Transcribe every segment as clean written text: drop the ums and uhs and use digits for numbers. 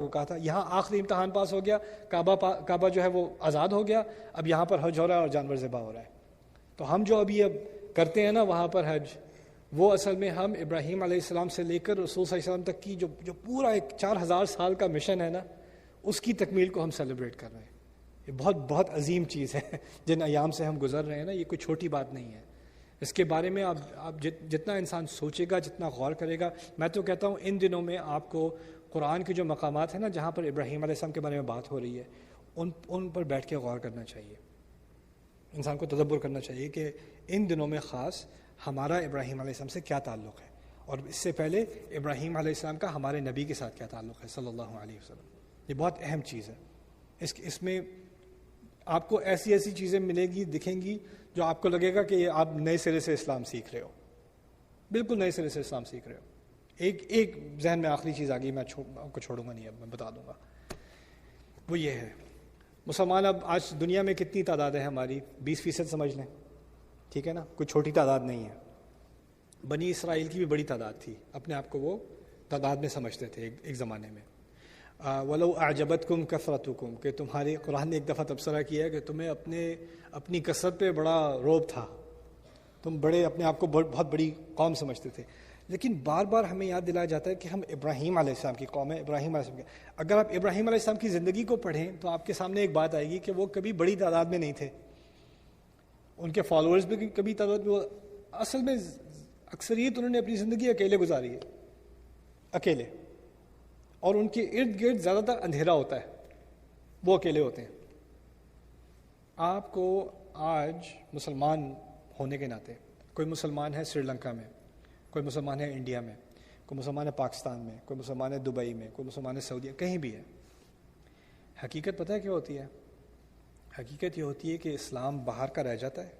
وہ کہا تھا یہاں آخری امتحان پاس ہو گیا، کعبہ جو ہے وہ آزاد ہو گیا، اب یہاں پر حج ہو رہا ہے اور جانور ذبح ہو رہا ہے. تو ہم جو ابھی کرتے ہیں نا وہاں پر حج، وہ اصل میں ہم ابراہیم علیہ السلام سے لے کر رسول صلی اللہ علیہ وسلم تک کی جو پورا ایک 4000 سال کا مشن ہے نا، اس کی تکمیل کو ہم سیلیبریٹ کر رہے ہیں. یہ بہت بہت عظیم چیز ہے جن ایام سے ہم گزر رہے ہیں نا، یہ کوئی چھوٹی بات نہیں ہے. اس کے بارے میں آپ جتنا انسان سوچے گا، جتنا غور کرے گا، میں تو کہتا ہوں ان دنوں میں آپ کو قرآن کے جو مقامات ہیں نا جہاں پر ابراہیم علیہ السلام کے بارے میں بات ہو رہی ہے، ان پر بیٹھ کے غور کرنا چاہیے. انسان کو تدبر کرنا چاہیے کہ ان دنوں میں خاص ہمارا ابراہیم علیہ السلام سے کیا تعلق ہے، اور اس سے پہلے ابراہیم علیہ السلام کا ہمارے نبی کے ساتھ کیا تعلق ہے صلی اللہ علیہ وسلم. یہ بہت اہم چیز ہے. اس میں آپ کو ایسی ایسی چیزیں ملیں گی، دکھیں گی، جو آپ کو لگے گا کہ آپ نئے سرے سے اسلام سیکھ رہے ہو، بالکل نئے سرے سے اسلام سیکھ رہے ہو. ایک ذہن میں آخری چیز آ گئی، میں آپ کو چھوڑوں گا نہیں، اب میں بتا دوں گا. وہ یہ ہے مسلمان اب آج دنیا میں کتنی تعداد ہے ہماری؟ 20% سمجھ لیں، ٹھیک ہے نا، کوئی چھوٹی تعداد نہیں ہے. بنی اسرائیل کی بھی بڑی تعداد تھی، اپنے آپ کو وہ تعداد میں سمجھتے تھے ایک زمانے میں. وَلَوْ أَعْجَبَتْكُمْ كَثْرَتُكُمْ، کہ تمہاری، قرآن نے ایک دفعہ تبصرہ کیا ہے کہ تمہیں اپنی کثرت پہ بڑا روب تھا، تم بڑے اپنے آپ کو بہت بڑی قوم سمجھتے تھے. لیکن بار بار ہمیں یاد دلایا جاتا ہے کہ ہم ابراہیم علیہ السلام کی قوم ہے، ابراہیم علیہ السلام کی. اگر آپ ابراہیم علیہ السلام کی زندگی کو پڑھیں تو آپ کے سامنے ایک بات آئے گی کہ وہ کبھی بڑی تعداد میں نہیں تھے، ان کے فالوورز بھی کبھی تعداد میں، اصل میں اکثریت انہوں نے اپنی زندگی اکیلے گزاری ہے، اکیلے، اور ان کے ارد گرد زیادہ تر اندھیرا ہوتا ہے، وہ اکیلے ہوتے ہیں. آپ کو آج مسلمان ہونے کے ناطے، کوئی مسلمان ہے سری لنکا میں، کوئی مسلمان ہے انڈیا میں، کوئی مسلمان ہے پاکستان میں، کوئی مسلمان ہے دبئی میں، کوئی مسلمان ہے سعودیہ، کہیں بھی ہے، حقیقت پتہ ہے کیا ہوتی ہے؟ حقیقت یہ ہوتی ہے کہ اسلام باہر کا رہ جاتا ہے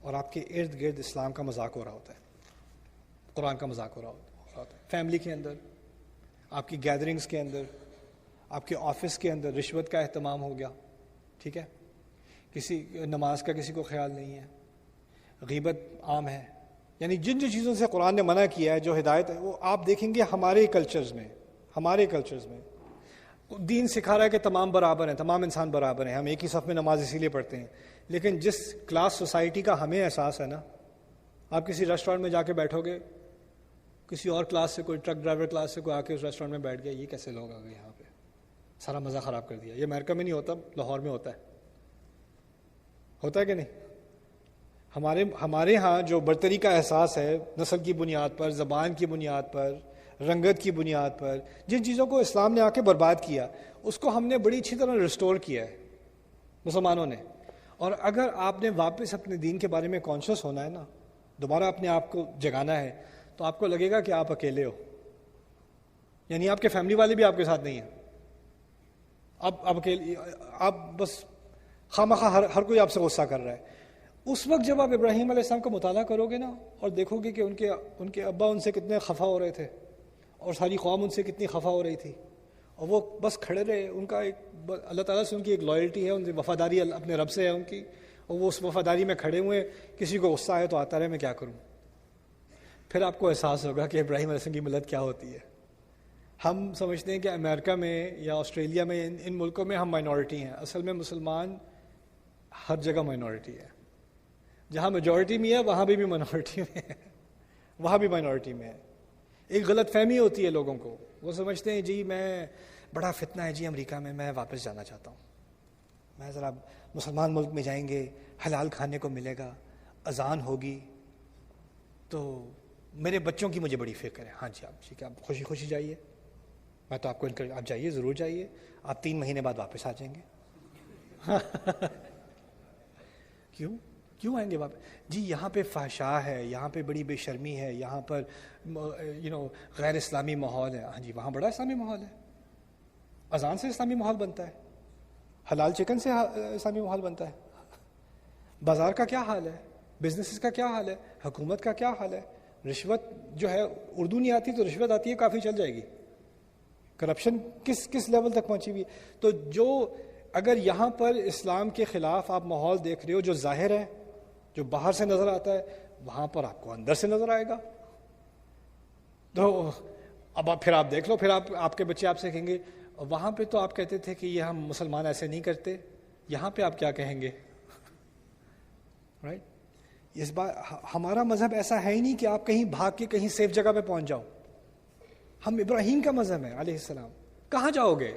اور آپ کے ارد گرد اسلام کا مذاق ہو رہا ہوتا ہے، قرآن کا مذاق ہو رہا ہوتا ہے. فیملی کے اندر، آپ کی گیدرنگز کے اندر، آپ کے آفس کے اندر رشوت کا اہتمام ہو گیا، ٹھیک ہے، کسی نماز کا کسی کو خیال نہیں ہے، غیبت عام ہے. یعنی جن چیزوں سے قرآن نے منع کیا ہے، جو ہدایت ہے، وہ آپ دیکھیں گے ہمارے کلچرز میں دین سکھا رہا ہے کہ تمام برابر ہیں، تمام انسان برابر ہیں، ہم ایک ہی صف میں نماز اسی لیے پڑھتے ہیں. لیکن جس کلاس سوسائٹی کا ہمیں احساس ہے نا، آپ کسی ریسٹورینٹ میں جا کے بیٹھو گے، کسی اور کلاس سے، کوئی ٹرک ڈرائیور کلاس سے کوئی آ کے اس ریسٹورینٹ میں بیٹھ گیا، یہ کیسے لوگ آ گئے یہاں پہ، سارا مزہ خراب کر دیا. یہ امریکہ میں نہیں ہوتا، لاہور میں ہوتا ہے کہ نہیں؟ ہمارے ہاں جو برتری کا احساس ہے، نسل کی بنیاد پر، زبان کی بنیاد پر، رنگت کی بنیاد پر، جن چیزوں کو اسلام نے آ کے برباد کیا، اس کو ہم نے بڑی اچھی طرح ریسٹور کیا ہے مسلمانوں نے. اور اگر آپ نے واپس اپنے دین کے بارے میں کانشیس ہونا ہے نا، دوبارہ اپنے آپ کو جگانا ہے، تو آپ کو لگے گا کہ آپ اکیلے ہو. یعنی آپ کے فیملی والے بھی آپ کے ساتھ نہیں ہیں، آپ اکیلے، آپ بس خواہ ہر کوئی آپ سے غصہ کر رہا ہے. اس وقت جب آپ ابراہیم علیہ السلام کا مطالعہ کرو گے نا، اور دیکھو گے کہ ان کے ابا ان سے کتنے خفا ہو رہے تھے، اور ساری قوم ان سے کتنی خفا ہو رہی تھی، اور وہ بس کھڑے رہے. ان کا اللہ تعالیٰ سے ان کی ایک لائلٹی ہے، ان کی وفاداری اپنے رب سے ہے ان کی، اور وہ اس وفاداری میں کھڑے ہوئے. کسی کو غصہ آئے تو آتا رہے، میں کیا کروں. پھر آپ کو احساس ہوگا کہ ابراہیم علیہ السلام کی ملت کیا ہوتی ہے. ہم سمجھتے ہیں کہ امریکہ میں یا آسٹریلیا میں، ان ملکوں میں ہم مائنورٹی ہیں. اصل میں مسلمان ہر جگہ مائنورٹی ہے. جہاں میجورٹی میں ہے وہاں بھی مائنورٹی میں ہے، وہاں بھی مائنورٹی میں ہے. ایک غلط فہمی ہوتی ہے لوگوں کو، وہ سمجھتے ہیں جی میں، بڑا فتنہ ہے جی امریکہ میں واپس جانا چاہتا ہوں. میں ذرا مسلمان ملک میں جائیں گے، حلال کھانے کو ملے گا، اذان ہوگی، تو میرے بچوں کی مجھے بڑی فکر ہے. ہاں جی، آپ ٹھیک ہے، آپ خوشی خوشی جائیے، میں تو آپ کو انکریج، آپ جائیے، ضرور جائیے، آپ 3 مہینے بعد واپس آ جائیں گے. کیوں آئیں گے واپس؟ جی یہاں پہ فحشا ہے، یہاں پہ بڑی بے شرمی ہے، یہاں پر غیر اسلامی ماحول ہے. ہاں جی، وہاں بڑا اسلامی ماحول ہے. اذان سے اسلامی ماحول بنتا ہے، حلال چکن سے اسلامی ماحول بنتا ہے. بازار کا کیا حال ہے، بزنس کا کیا حال ہے، حکومت کا کیا حال ہے. رشوت جو ہے، اردو نہیں آتی تو رشوت آتی ہے، کافی چل جائے گی. کرپشن کس لیول تک پہنچی ہوئی ہے. تو جو اگر یہاں پر اسلام کے خلاف آپ ماحول دیکھ رہے ہو، جو ظاہر ہے، جو باہر سے نظر آتا ہے، وہاں پر آپ کو اندر سے نظر آئے گا. تو اب پھر آپ دیکھ لو، پھر آپ کے بچے آپ سے کہیں گے وہاں پہ تو آپ کہتے تھے کہ یہ ہم مسلمان ایسے نہیں کرتے، یہاں پہ آپ کیا کہیں گے؟ رائٹ، اس بار ہمارا مذہب ایسا ہے ہی نہیں کہ آپ کہیں بھاگ کے کہیں سیف جگہ پہ پہنچ جاؤ. ہم ابراہیم کا مذہب ہے علیہ السلام. کہاں جاؤ گے؟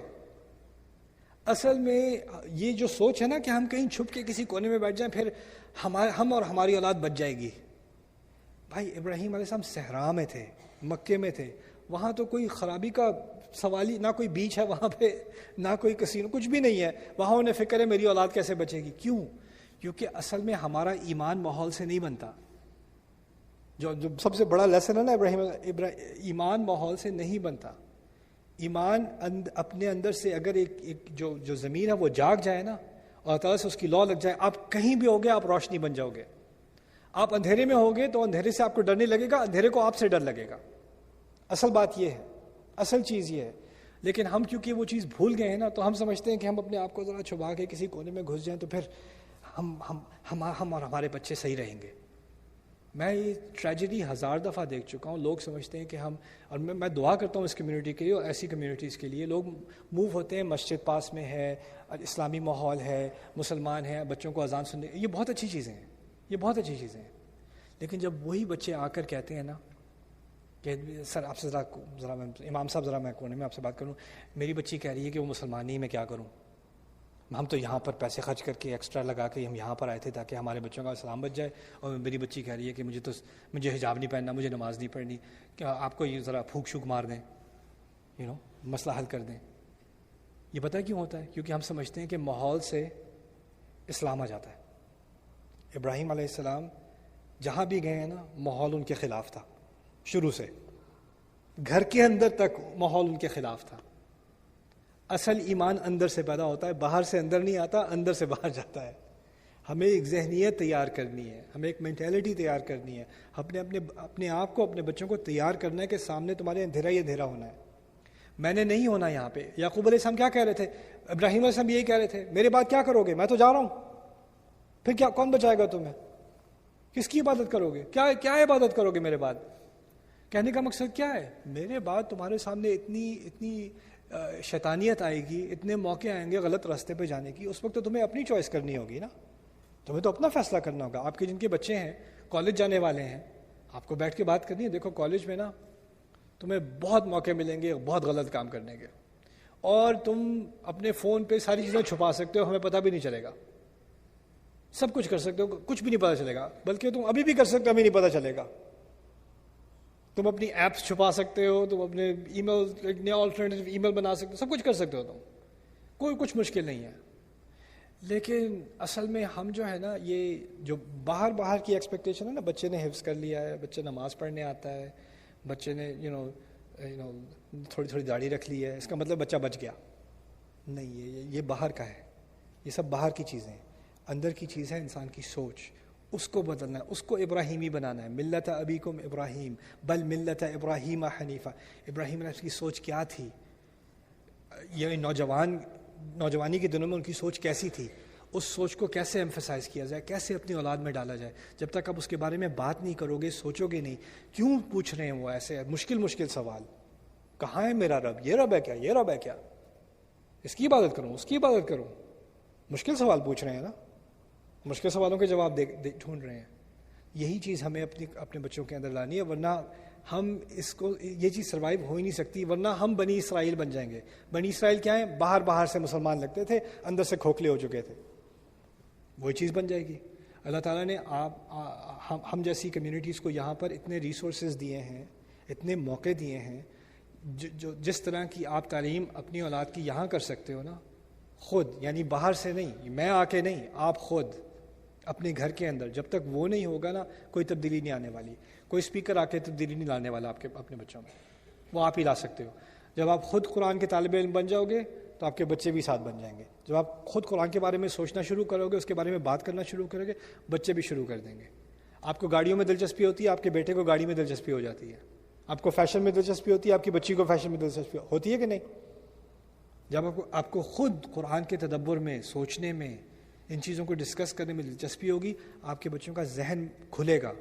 اصل میں یہ جو سوچ ہے نا کہ ہم کہیں چھپ کے کسی کونے میں بیٹھ جائیں پھر ہم اور ہماری اولاد بچ جائے گی. بھائی ابراہیم علیہ السلام صحرا میں تھے، مکے میں تھے، وہاں تو کوئی خرابی کا سوال ہی، نہ کوئی بیچ ہے وہاں پہ، نہ کوئی کسینو، کچھ بھی نہیں ہے وہاں. انہیں فکر ہے میری اولاد کیسے بچے گی. کیوں؟ کیونکہ اصل میں ہمارا ایمان ماحول سے نہیں بنتا. جو سب سے بڑا لیسن ہے نا ایمان ماحول سے نہیں بنتا. ایمان اپنے اندر سے اگر ایک جو ضمیر ہے وہ جاگ جائے نا، اور تعالیٰ سے اس کی لا لگ جائے، آپ کہیں بھی ہوگے آپ روشنی بن جاؤ گے. آپ اندھیرے میں ہوگے تو اندھیرے سے آپ کو ڈر نہیں لگے گا، اندھیرے کو آپ سے ڈر لگے گا. اصل بات یہ ہے، اصل چیز یہ ہے. لیکن ہم کیونکہ وہ چیز بھول گئے ہیں نا، تو ہم سمجھتے ہیں کہ ہم اپنے آپ کو ذرا چھپا کے کسی کونے میں گھس جائیں تو پھر ہم اور ہمارے بچے صحیح رہیں گے. میں یہ ٹریجڈی 1000 دفعہ دیکھ چکا ہوں. لوگ سمجھتے ہیں کہ ہم، اور میں دعا کرتا ہوں اس کمیونٹی کے لیے اور ایسی کمیونٹیز کے لیے. لوگ موو ہوتے ہیں، مسجد پاس میں ہے، اسلامی ماحول ہے، مسلمان ہیں، بچوں کو اذان سننے، یہ بہت اچھی چیزیں ہیں، یہ بہت اچھی چیزیں ہیں. لیکن جب وہی بچے آ کر کہتے ہیں نا کہ سر آپ سے ذرا امام صاحب ذرا میں کونے میں آپ سے بات کروں، میری بچی کہہ رہی ہے کہ وہ مسلمان نہیں، میں کیا کروں؟ ہم تو یہاں پر پیسے خرچ کر کے ایکسٹرا لگا کے ہم یہاں پر آئے تھے تاکہ ہمارے بچوں کا اسلام بچ جائے، اور میری بچی کہہ رہی ہے کہ مجھے حجاب نہیں پہننا، مجھے نماز نہیں پڑھنی. کیا آپ کو یہ ذرا پھونک شوک مار دیں، مسئلہ حل کر دیں. یہ پتہ کیوں ہوتا ہے؟ کیونکہ ہم سمجھتے ہیں کہ ماحول سے اسلام آ جاتا ہے. ابراہیم علیہ السلام جہاں بھی گئے ہیں نا، ماحول ان کے خلاف تھا شروع سے، گھر کے اندر تک ماحول ان کے خلاف تھا. اصل ایمان اندر سے پیدا ہوتا ہے، باہر سے اندر نہیں آتا، اندر سے باہر جاتا ہے. ہمیں ایک ذہنیت تیار کرنی ہے، ہمیں ایک مینٹیلٹی تیار کرنی ہے، اپنے آپ کو، اپنے بچوں کو تیار کرنا ہے کہ سامنے تمہارے اندھیرا ہی اندھیرا ہونا ہے، میں نے نہیں ہونا یہاں پہ. یعقوب علیہ السلام کیا کہہ رہے تھے؟ ابراہیم علیہ السلام یہی کہہ رہے تھے، میرے بعد کیا کرو گے؟ میں تو جا رہا ہوں، پھر کیا، کون بچائے گا تمہیں؟ کس کی عبادت کرو گے؟ کیا عبادت کرو گے میرے بعد؟ کہنے کا مقصد کیا ہے؟ میرے بعد تمہارے سامنے اتنی شیطانیت آئے گی، اتنے موقع آئیں گے غلط راستے پہ جانے کی، اس وقت تو تمہیں اپنی چوائس کرنی ہوگی نا، تمہیں تو اپنا فیصلہ کرنا ہوگا. آپ کے جن کے بچے ہیں کالج جانے والے ہیں، آپ کو بیٹھ کے بات کرنی ہے. دیکھو کالج میں نا تمہیں بہت موقع ملیں گے بہت غلط کام کرنے کے، اور تم اپنے فون پہ ساری چیزیں چھپا سکتے ہو، ہمیں پتہ بھی نہیں چلے گا. سب کچھ کر سکتے ہو، کچھ بھی نہیں پتہ چلے گا، بلکہ تم ابھی بھی کر سکتے ہو، ہمیں نہیں پتہ چلے گا. تم اپنی ایپس چھپا سکتے ہو، تم اپنے ای میل، نیا آلٹرنیٹیو ای میل بنا سکتے ہو، سب کچھ کر سکتے ہو تم، کوئی کچھ مشکل نہیں ہے. لیکن اصل میں ہم جو ہے نا، یہ جو باہر کی ایکسپیکٹیشن ہے نا، بچے نے حفظ کر لیا ہے، بچے نماز پڑھنے آتا ہے، بچے نے تھوڑی داڑھی رکھ لی ہے، اس کا مطلب بچہ بچ گیا. نہیں، یہ باہر کا ہے، یہ سب باہر کی چیزیں ہیں. اندر کی چیز ہے انسان کی سوچ، اس کو بدلنا ہے، اس کو ابراہیمی بنانا ہے. ملت ابیکم ابراہیم بل ملت ابراہیم حنیفہ. ابراہیم علیہ کی سوچ کیا تھی؟ یہ نوجوانی کے دنوں میں ان کی سوچ کیسی تھی؟ اس سوچ کو کیسے ایمفسائز کیا جائے، کیسے اپنی اولاد میں ڈالا جائے. جب تک آپ اس کے بارے میں بات نہیں کرو گے، سوچو گے نہیں. کیوں پوچھ رہے ہیں وہ ایسے مشکل سوال؟ کہاں ہے میرا رب؟ یہ رب ہے کیا؟ یہ رب ہے کیا؟ اس کی عبادت کروں، اس کی عبادت کروں؟ مشکل سوال پوچھ رہے ہیں نا، مشکل سوالوں کے جواب ڈھونڈ رہے ہیں. یہی چیز ہمیں اپنے بچوں کے اندر لانی ہے، ورنہ ہم اس کو، یہ چیز سروائیو ہو ہی نہیں سکتی، ورنہ ہم بنی اسرائیل بن جائیں گے. بنی اسرائیل کیا ہیں؟ باہر سے مسلمان لگتے تھے، اندر سے کھوکھلے ہو چکے تھے. وہی چیز بن جائے گی. اللہ تعالیٰ نے ہم جیسی کمیونٹیز کو یہاں پر اتنے ریسورسز دیے ہیں، اتنے موقع دیے ہیں. جس طرح کی آپ تعلیم اپنی اولاد کی یہاں کر سکتے ہو نا، خود، یعنی باہر سے نہیں، میں آ کے نہیں، آپ خود اپنے گھر کے اندر، جب تک وہ نہیں ہوگا نا کوئی تبدیلی نہیں آنے والی. کوئی اسپیکر آ کے تبدیلی نہیں لانے والا اپنے بچوں میں، وہ آپ ہی لا سکتے ہو. جب آپ خود قرآن کے طالب علم بن جاؤ گے تو آپ کے بچے بھی ساتھ بن جائیں گے. جب آپ خود قرآن کے بارے میں سوچنا شروع کرو گے، اس کے بارے میں بات کرنا شروع کرو گے، بچے بھی شروع کر دیں گے. آپ کو گاڑیوں میں دلچسپی ہوتی ہے، آپ کے بیٹے کو گاڑی میں دلچسپی ہو جاتی ہے. آپ کو فیشن میں دلچسپی ہوتی ہے، آپ کی بچی کو فیشن میں دلچسپی ہوتی ہے کہ نہیں؟ جب آپ کو خود قرآن کے تدبر میں، سوچنے میں، ان چیزوں کو ڈسکس کرنے میں دلچسپی ہوگی، آپ کے بچوں کا ذہن کھلے گا،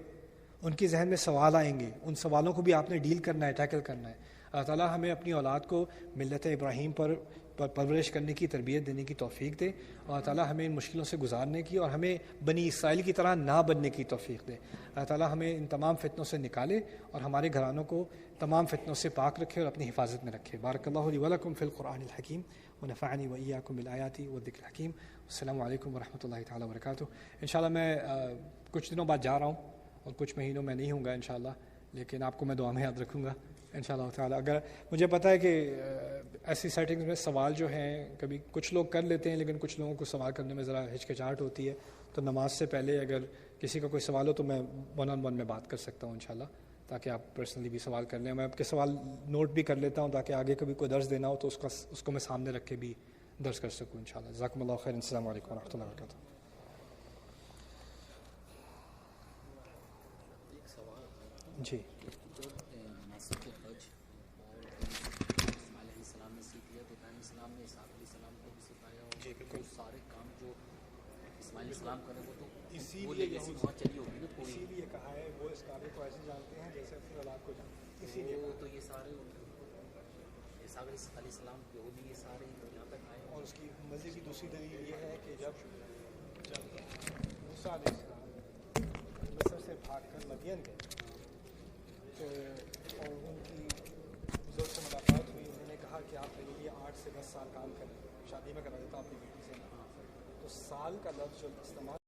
ان کے ذہن میں سوال آئیں گے، ان سوالوں کو بھی آپ نے ڈیل کرنا ہے، ٹیکل کرنا ہے. اللہ تعالیٰ ہمیں اپنی اولاد کو ملت ابراہیم پر پرورش کرنے کی تربیت دینے کی توفیق دے. اللہ تعالیٰ ہمیں ان مشکلوں سے گزارنے کی اور ہمیں بنی اسرائیل کی طرح نہ بننے کی توفیق دے. اللہ تعالیٰ ہمیں ان تمام فتنوں سے نکالے اور ہمارے گھرانوں کو تمام فتنوں سے پاک رکھے اور اپنی حفاظت میں رکھے. بارک اللہ لی ولکم فی القرآن الحکیم ونفعنی وإیاکم بالآیات والذکر الحکیم. السلام علیکم ورحمۃ اللہ تعالی وبرکاتہ. انشاءاللہ میں کچھ دنوں بعد جا رہا ہوں اور کچھ مہینوں میں نہیں ہوں گا انشاءاللہ، لیکن آپ کو میں دعا میں یاد رکھوں گا انشاءاللہ تعالی. اگر مجھے پتہ ہے کہ ایسی سیٹنگز میں سوال جو ہیں کبھی کچھ لوگ کر لیتے ہیں، لیکن کچھ لوگوں کو سوال کرنے میں ذرا ہچکچاہٹ ہوتی ہے، تو نماز سے پہلے اگر کسی کا کوئی سوال ہو تو میں 1 on 1 میں بات کر سکتا ہوں انشاءاللہ، تاکہ آپ پرسنلی بھی سوال کر لیں. میں آپ کے سوال نوٹ بھی کر لیتا ہوں تاکہ آگے کبھی کوئی درس دینا ہو تو اس کو میں سامنے رکھ کے بھی درس کر سکوں انشاءاللہ. جزاکم اللہ خیر. السلام علیکم ورحمۃ اللہ وبرکاتہ. جی جی بالکل. سارے کام جو اسماعیل السلام کرے وہ تو اسی وہ لیے لیگیسی بہت چلی ہوگی نا پوری. اسی لیے کہا ہے وہ اس کعبے کو ایسے جانتے ہیں جیسے اپنی اولاد کو جانتے ہیں. اسی لیے وہ تو یہ سارے عیسیٰ علیہ السلام یہودی یہ سارے یہاں تک آئے. اور اس کی مزے کی دوسری دلیل یہ ہے کہ جب موسیٰ علیہ السلام مصر سے بھاگ کر مدین گئے تو اور ان کی بزرگ سے ملاقات ہوئی، انہوں نے کہا کہ آپ میرے لیے 8 سے 10 سال کام کریں، شادی میں کرا دیتا ہوں اپنی بیٹی سے. تو سال کا لفظ جو استعمال